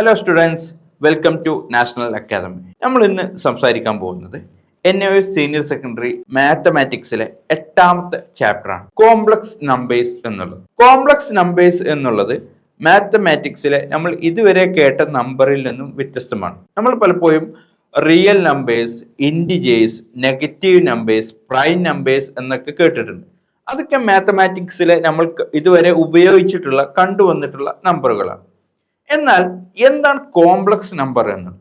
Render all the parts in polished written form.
Hello students, welcome to National Academy. നമ്മൾ ഇന്ന് സംസാരിക്കാൻ പോകുന്നത് NAOS സീനിയർ സെക്കൻഡറി മാത്തമാറ്റിക്സിലെ 8ാമത്തെ ചാപ്റ്ററാണ്, കോംപ്ലക്സ് നമ്പേഴ്സ് എന്നുള്ളത്. കോംപ്ലക്സ് നമ്പേഴ്സ് എന്നുള്ളത് മാത്തമാറ്റിക്സിലെ നമ്മൾ ഇതുവരെ കേട്ട നമ്പറിൽ നിന്നും വ്യത്യസ്തമാണ്. നമ്മൾ പലപ്പോഴും real numbers, integers, negative numbers, prime numbers എന്നൊക്കെ കേട്ടിട്ടുണ്ട്. അതൊക്കെ മാത്തമാറ്റിക്സിലെ നമ്മൾ ഇതുവരെ ഉപയോഗിച്ചിട്ടുള്ള കണ്ടുവന്നിട്ടുള്ള നമ്പറുകളാണ്. എന്നാൽ എന്താണ് കോംപ്ലക്സ് നമ്പർ എന്ന്?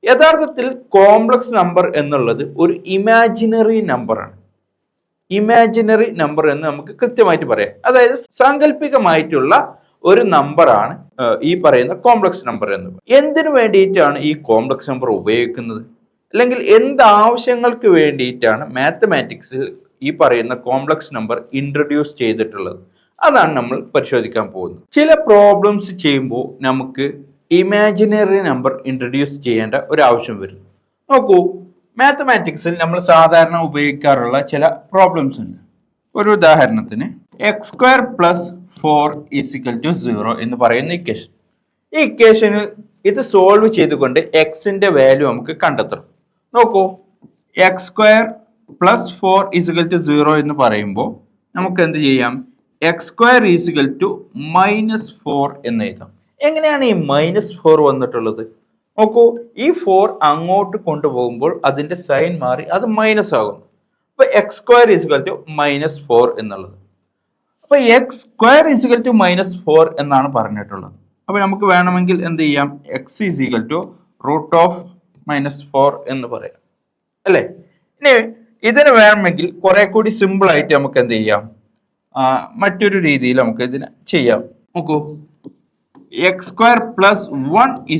യഥാർത്ഥത്തിൽ കോംപ്ലക്സ് നമ്പർ എന്നുള്ളത് ഒരു ഇമാജിനറി നമ്പറാണ്. ഇമാജിനറി നമ്പർ എന്ന് നമുക്ക് കൃത്യമായിട്ട് പറയാം. അതായത് സാങ്കല്പികമായിട്ടുള്ള ഒരു നമ്പറാണ് ഈ പറയുന്ന കോംപ്ലക്സ് നമ്പർ എന്ന്. എന്തിനു വേണ്ടിയിട്ടാണ് ഈ കോംപ്ലക്സ് നമ്പർ ഉപയോഗിക്കുന്നത്, അല്ലെങ്കിൽ എന്ത് ആവശ്യങ്ങൾക്ക് വേണ്ടിയിട്ടാണ് മാത്തമാറ്റിക്സിൽ ഈ പറയുന്ന കോംപ്ലക്സ് നമ്പർ ഇൻട്രൊഡ്യൂസ് ചെയ്തിട്ടുള്ളത്? അതാണ് നമ്മൾ പരിശോധിക്കാൻ പോകുന്നത്. ചില പ്രോബ്ലംസ് ചെയ്യുമ്പോൾ നമുക്ക് ഇമാജിനറി നമ്പർ ഇൻട്രൊഡ്യൂസ് ചെയ്യേണ്ട ഒരു ആവശ്യം വരും. നോക്കൂ, മാത്തമാറ്റിക്സിൽ നമ്മൾ സാധാരണ ഉപയോഗിക്കാറുള്ള ചില പ്രോബ്ലംസ് ഉണ്ട്. ഒരു ഉദാഹരണത്തിന് x² + 4 = 0 എന്ന് പറയുന്ന ഇക്വേഷൻ. ഈ ഇക്വേഷനിൽ ഇത് സോൾവ് ചെയ്തുകൊണ്ട് എക്സിന്റെ വാല്യൂ നമുക്ക് കണ്ടെത്തണം. നോക്കൂ, x² + 4 = 0 എന്ന് പറയുമ്പോൾ നമുക്ക് എന്ത് ചെയ്യാം? x² = -4 എന്ന് എഴുതാം. എങ്ങനെയാണ് ഈ -4 വന്നിട്ടുള്ളത്? നോക്കൂ, ഈ 4 അങ്ങോട്ട് കൊണ്ടുപോകുമ്പോൾ അതിന്റെ സൈൻ മാറി അത് മൈനസ് ആകും. അപ്പൊ x² = -4 എന്നുള്ളത്. അപ്പൊ x² = -4 എന്നാണ് പറഞ്ഞിട്ടുള്ളത്. അപ്പൊ നമുക്ക് വേണമെങ്കിൽ എന്ത് ചെയ്യാം? x = √(-4) എന്ന് പറയാം, അല്ലെ? ഇനി ഇതിന് വേണമെങ്കിൽ കുറെ കൂടി സിമ്പിൾ ആയിട്ട് നമുക്ക് എന്ത് ചെയ്യാം? മറ്റൊരു രീതിയിൽ നമുക്ക് ഇതിനെ ചെയ്യാം. നോക്കൂ, x² + 1 =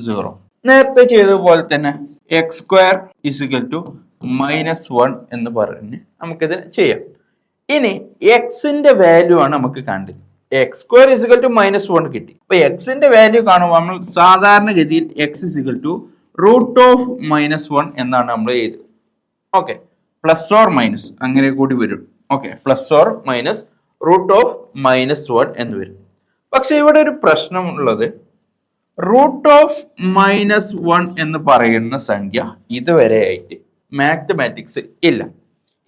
0. നേരത്തെ ചെയ്തതുപോലെ തന്നെ x² = -1 എന്ന് പറഞ്ഞ് നമുക്കിത് ചെയ്യാം. ഇനി എക്സിന്റെ വാല്യൂ ആണ് നമുക്ക് കണ്ടത്. x² = -1 കിട്ടി. അപ്പൊ എക്സിന്റെ വാല്യൂ കാണുമ്പോൾ നമ്മൾ സാധാരണഗതിയിൽ x √(-1) എന്നാണ് നമ്മൾ എഴുതുക. ഓക്കെ, പ്ലസ് ഓർ മൈനസ് അങ്ങനെ കൂടി വരും. ഓക്കെ, പ്ലസ് ഓർ മൈനസ് √(-1) എന്ന് വരും. പക്ഷെ ഇവിടെ ഒരു പ്രശ്നമുള്ളത്, √(-1) എന്ന് പറയുന്ന സംഖ്യ ഇതുവരെ ആയിട്ട് മാത്തമാറ്റിക്സിൽ ഇല്ല.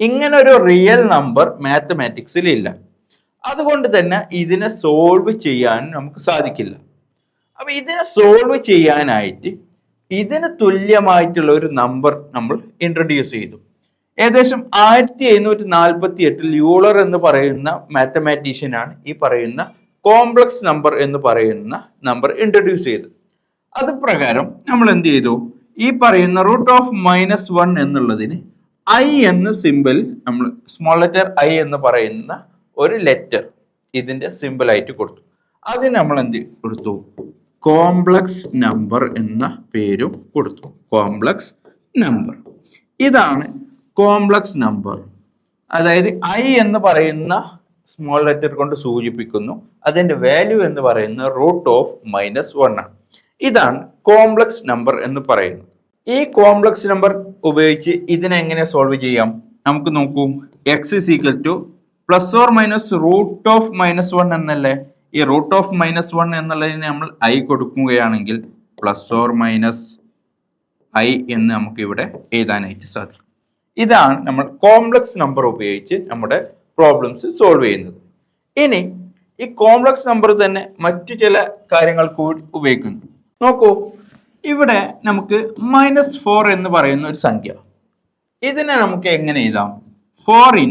ഇങ്ങനെ ഒരു റിയൽ നമ്പർ മാത്തമാറ്റിക്സിൽ ഇല്ല. അതുകൊണ്ട് തന്നെ ഇതിനെ സോൾവ് ചെയ്യാൻ നമുക്ക് സാധിക്കില്ല. അപ്പൊ ഇതിനെ സോൾവ് ചെയ്യാനായിട്ട് ഇതിന് തുല്യമായിട്ടുള്ള ഒരു നമ്പർ നമ്മൾ ഇൻട്രൊഡ്യൂസ് ചെയ്തു. ഏകദേശം 1748 യൂളർ എന്ന് പറയുന്ന മാത്തമാറ്റീഷ്യനാണ് ഈ പറയുന്ന കോംപ്ലക്സ് നമ്പർ എന്ന് പറയുന്ന നമ്പർ ഇൻട്രൊഡ്യൂസ് ചെയ്തത്. അത് പ്രകാരം നമ്മൾ എന്ത് ചെയ്തു? ഈ പറയുന്ന √(-1) എന്നുള്ളതിന് I എന്ന സിമ്പിൾ, നമ്മൾ സ്മോൾ ലെറ്റർ I എന്ന് പറയുന്ന ഒരു ലെറ്റർ ഇതിന്റെ സിമ്പിൾ ആയിട്ട് കൊടുത്തു. അതിന് നമ്മൾ എന്ത് കൊടുത്തു? കോംപ്ലക്സ് നമ്പർ എന്ന പേരും കൊടുത്തു. കോംപ്ലക്സ് നമ്പർ, ഇതാണ് കോംപ്ലക്സ് നമ്പർ. അതായത് I എന്ന് പറയുന്ന സ്മോൾ ലെറ്റർ കൊണ്ട് സൂചിപ്പിക്കുന്നു, അതിന്റെ വാല്യൂ എന്ന് പറയുന്നത് √(-1) ആണ്. ഇതാണ് കോംപ്ലക്സ് നമ്പർ എന്ന് പറയുന്നത്. ഈ കോംപ്ലക്സ് നമ്പർ ഉപയോഗിച്ച് ഇതിനെ എങ്ങനെ സോൾവ് ചെയ്യാം? നമുക്ക് നോക്കൂ, x = ±√(-1) എന്നല്ലേ? ഈ √(-1) എന്നുള്ളതിന് നമ്മൾ I കൊടുക്കുകയാണെങ്കിൽ ±I എന്ന് നമുക്ക് ഇവിടെ എഴുതാനായിട്ട് സാധിക്കും. ഇതാണ് നമ്മൾ കോംപ്ലക്സ് നമ്പർ ഉപയോഗിച്ച് നമ്മുടെ പ്രോബ്ലംസ് സോൾവ് ചെയ്യുന്നത്. ഇനി ഈ കോംപ്ലക്സ് നമ്പർ തന്നെ മറ്റു ചില കാര്യങ്ങൾ കൂടി ഉപയോഗിക്കുന്നു. നോക്കൂ, ഇവിടെ നമുക്ക് -4 എന്ന് പറയുന്ന ഒരു സംഖ്യ, ഇതിനെ നമുക്ക് എങ്ങനെ എഴുതാം? 4 ×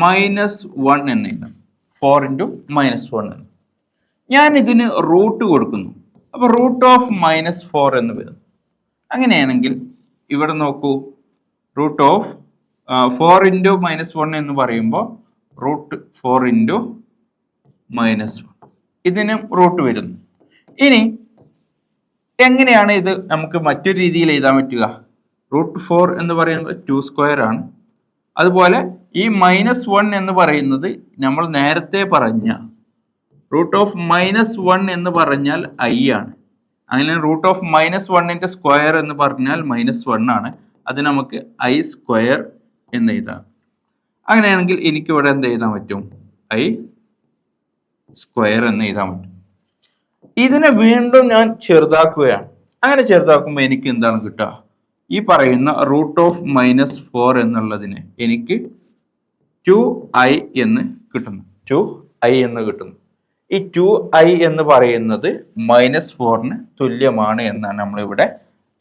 -1 എന്ന് എഴുതാം. 4 × -1 എന്ന്. ഞാൻ ഇതിന് റൂട്ട് കൊടുക്കുന്നു. അപ്പൊ √(-4) എന്ന് വരും. അങ്ങനെയാണെങ്കിൽ ഇവിടെ നോക്കൂ, √(4 × -1) എന്ന് പറയുമ്പോൾ √4 × -1, ഇതിനും റൂട്ട് വരുന്നു. ഇനി എങ്ങനെയാണ് ഇത് നമുക്ക് മറ്റൊരു രീതിയിൽ എഴുതാൻ പറ്റുക? √4 എന്ന് പറയുന്നത് 2² ആണ്. അതുപോലെ ഈ -1 എന്ന് പറയുന്നത് നമ്മൾ നേരത്തെ പറഞ്ഞ √(-1) എന്ന് പറഞ്ഞാൽ I ആണ്. അങ്ങനെ √(-1)ന്റെ സ്ക്വയർ എന്ന് പറഞ്ഞാൽ -1 ആണ്. അത് നമുക്ക് I² എന്ന് എഴുതാം. അങ്ങനെയാണെങ്കിൽ എനിക്ക് ഇവിടെ എന്ത് എഴുതാൻ പറ്റും? I² എന്ന് എഴുതാൻ പറ്റും. ഇതിനെ വീണ്ടും ഞാൻ ചെറുതാക്കുകയാണ്. അങ്ങനെ ചെറുതാക്കുമ്പോൾ എനിക്ക് എന്താണ് കിട്ടുക? ഈ പറയുന്ന √-4 എന്നുള്ളതിന് എനിക്ക് 2i എന്ന് കിട്ടുന്നു. 2i എന്ന് കിട്ടുന്നു. ഈ 2i എന്ന് പറയുന്നത് -4ന് തുല്യമാണ് എന്നാണ് നമ്മളിവിടെ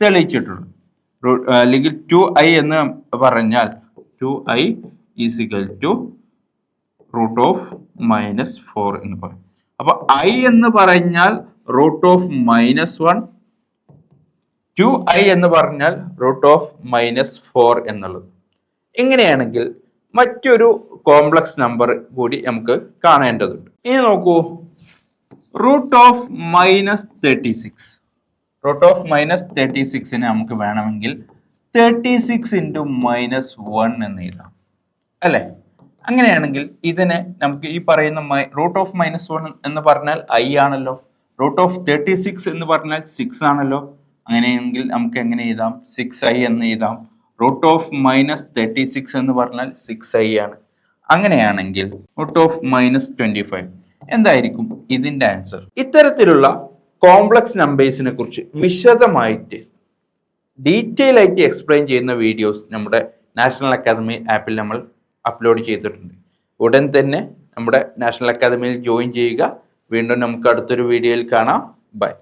തെളിയിച്ചിട്ടുള്ളത്. അല്ലെങ്കിൽ 2i എന്ന് പറഞ്ഞാൽ 2i ഈസ് ഇക്വൽ ടു √-4 എന്ന് പറയും. അപ്പൊ i എന്ന് പറഞ്ഞാൽ √-1, 2i എന്ന് പറഞ്ഞാൽ √-4 എന്നുള്ളത്. ഇങ്ങനെയാണെങ്കിൽ മറ്റൊരു കോംപ്ലക്സ് നമ്പർ കൂടി നമുക്ക് കാണേണ്ടതുണ്ട്. ഇനി നോക്കൂ, √-36. √-36നെ നമുക്ക് വേണമെങ്കിൽ 36 × -1 എന്ന് എഴുതാം അല്ലെ? അങ്ങനെയാണെങ്കിൽ ഇതിനെ നമുക്ക് ഈ പറയുന്ന √-1 എന്ന് പറഞ്ഞാൽ i ആണല്ലോ, √-36 എന്ന് പറഞ്ഞാൽ 6 ആണല്ലോ. അങ്ങനെയെങ്കിൽ നമുക്ക് എങ്ങനെ എഴുതാം? 6i എന്ന് എഴുതാം. √-36 എന്ന് പറഞ്ഞാൽ 6i ആണ്. അങ്ങനെയാണെങ്കിൽ √-25 എന്തായിരിക്കും ഇതിന്റെ ആൻസർ? ഇത്തരത്തിലുള്ള കോംപ്ലക്സ് നമ്പേഴ്സിനെ കുറിച്ച് വിശദമായിട്ട് ഡീറ്റെയിൽ ആയിട്ട് എക്സ്പ്ലെയിൻ ചെയ്യുന്ന വീഡിയോസ് നമ്മുടെ നാഷണൽ അക്കാദമി ആപ്പിൽ നമ്മൾ അപ്ലോഡ് ചെയ്തിട്ടുണ്ട്. ഉടൻ തന്നെ നമ്മുടെ നാഷണൽ അക്കാദമിയിൽ ജോയിൻ ചെയ്യുക. വീണ്ടും നമുക്ക് അടുത്തൊരു വീഡിയോയിൽ കാണാം. ബൈ.